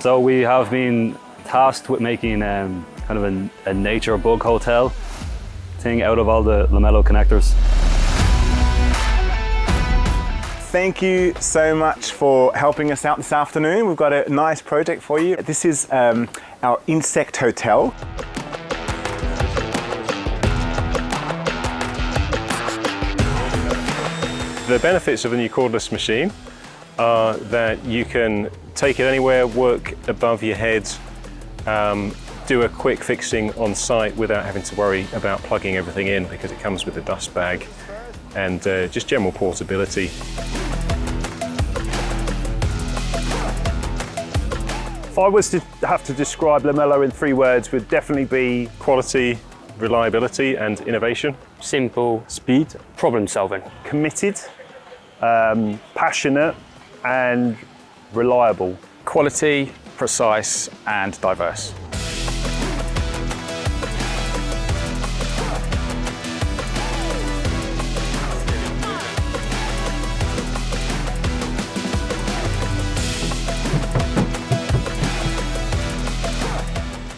So we have been tasked with making kind of a nature bug hotel thing out of all the Lamello connectors. Thank you so much for helping us out this afternoon. We've got a nice project for you. This is our insect hotel. The benefits of the new cordless machine are that you can take it anywhere, work above your head, do a quick fixing on site without having to worry about plugging everything in because it comes with a dust bag and just general portability. If I was to have to describe Lamello in 3 words, would definitely be Quality, reliability and innovation. Simple, speed, problem solving. committed, passionate and reliable. Quality, precise and diverse.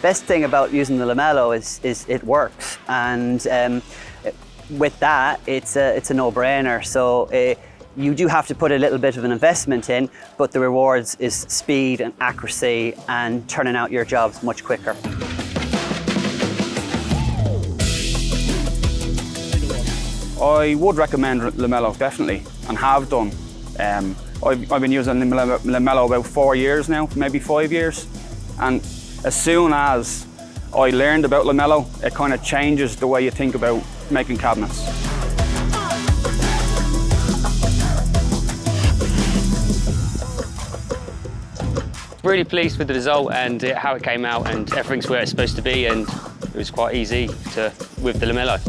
Best thing about using the Lamello is it works, and with that it's a no-brainer. So you do have to put a little bit of an investment in, but the rewards is speed and accuracy and turning out your jobs much quicker. I would recommend Lamello, definitely, and have done. I've been using Lamello about 4 years now, maybe 5 years, and as soon as I learned about Lamello, it kind of changes the way you think about making cabinets. Really pleased with the result and how it came out, and everything's where it's supposed to be, and it was quite easy with the Lamello.